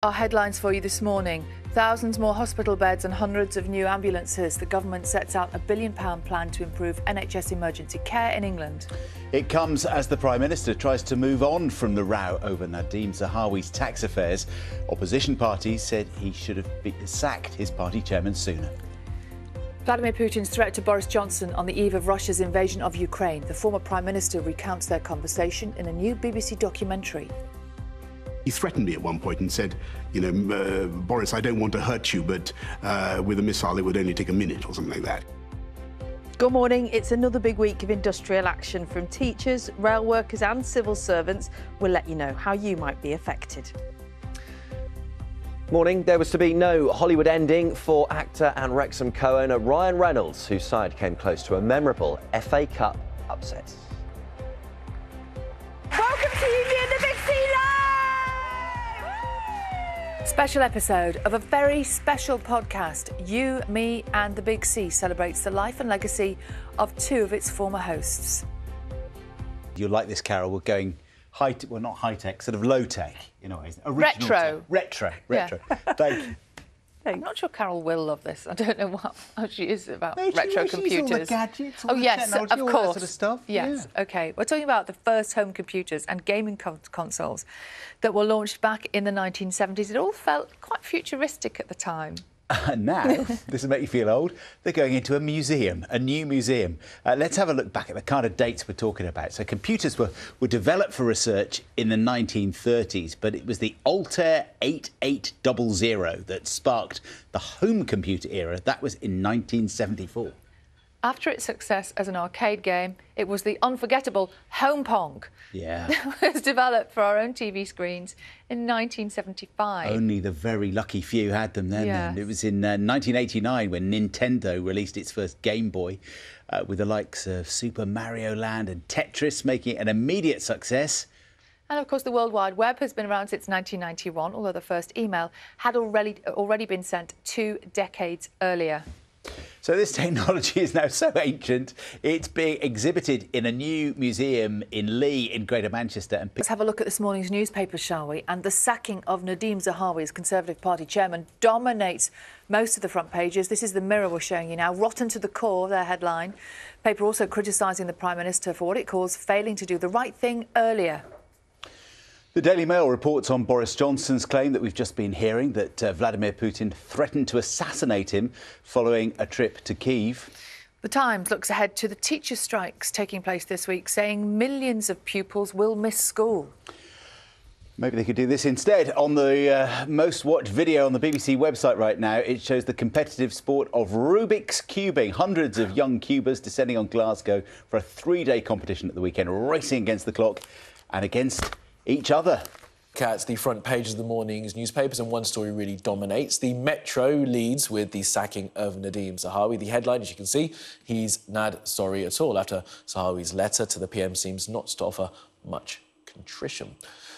Our headlines for you this morning. Thousands more hospital beds and hundreds of new ambulances. The government sets out a £1 billion plan to improve NHS emergency care in England. It comes as the Prime Minister tries to move on from the row over Nadeem Zahawi's tax affairs. Opposition parties said he should have sacked his party chairman sooner. Vladimir Putin's threat to Boris Johnson on the eve of Russia's invasion of Ukraine. The former Prime Minister recounts their conversation in a new BBC documentary. He threatened me at one point and said, Boris, I don't want to hurt you, but with a missile it would only take a minute or something like that. Good morning. It's another big week of industrial action from teachers, rail workers and civil servants. We'll let you know how you might be affected. Morning. There was to be no Hollywood ending for actor and Wrexham co-owner Ryan Reynolds, whose side came close to a memorable FA Cup upset. Welcome to you near the Big C Live! Special episode of a very special podcast. You, Me and the Big C celebrates the life and legacy of two of its former hosts. You'll like this, Carol. We're going not high-tech, sort of low-tech, in a way. Retro. Retro. Yeah. Thank you. I'm not sure Carol will love this. I don't know how she is about No, retro she's computers. all the gadgets, all the yes, technology, of all course. that sort of stuff. Yes, Yeah. OK. We're talking about the first home computers and gaming consoles that were launched back in the 1970s. It all felt quite futuristic at the time. And now, this will make you feel old, they're going into a museum, a new museum. Let's have a look back at the kind of dates we're talking about. So computers were developed for research in the 1930s, but it was the Altair 8800 that sparked the home computer era. That was in 1974. After its success as an arcade game, it was the unforgettable Home Pong. Yeah. That was developed for our own TV screens in 1975. Only the very lucky few had them then. Yes. It was in 1989 when Nintendo released its first Game Boy, with the likes of Super Mario Land and Tetris making it an immediate success. And of course, the World Wide Web has been around since 1991, although the first email had already been sent 2 decades earlier. So this technology is now so ancient, it's being exhibited in a new museum in Lee in Greater Manchester. And Let's have a look at this morning's newspapers, shall we? And the sacking of Nadeem Zahawi as Conservative Party chairman dominates most of the front pages. This is the Mirror we're showing you now. Rotten to the core, their headline. Paper also criticising the Prime Minister for what it calls failing to do the right thing earlier. The Daily Mail reports on Boris Johnson's claim that we've just been hearing that Vladimir Putin threatened to assassinate him following a trip to Kyiv. The Times looks ahead to the teacher strikes taking place this week, saying millions of pupils will miss school. Maybe they could do this instead. On the most watched video on the BBC website right now, it shows the competitive sport of Rubik's cubing. Hundreds of young cubers descending on Glasgow for a 3-day competition at the weekend, racing against the clock and against each other. At the front pages of the morning's newspapers, and one story really dominates. The Metro leads with the sacking of Nadeem Zahawi. The headline, as you can see, he's not sorry at all after Zahawi's letter to the PM seems not to offer much contrition.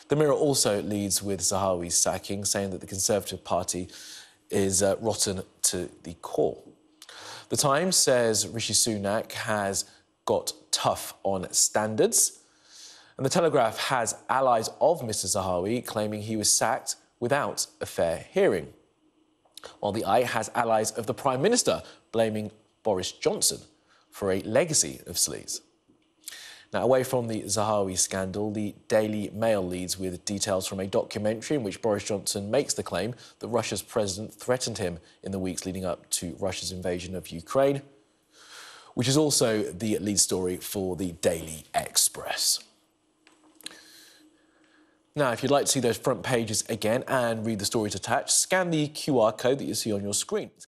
The Mirror also leads with Zahawi's sacking, saying that the Conservative Party is rotten to the core. The Times says Rishi Sunak has got tough on standards. And the Telegraph has allies of Mr Zahawi claiming he was sacked without a fair hearing, while the Eye has allies of the Prime Minister blaming Boris Johnson for a legacy of sleaze. Now, away from the Zahawi scandal, the Daily Mail leads with details from a documentary in which Boris Johnson makes the claim that Russia's president threatened him in the weeks leading up to Russia's invasion of Ukraine, which is also the lead story for the Daily Express. Now, if you'd like to see those front pages again and read the stories attached, scan the QR code that you see on your screen.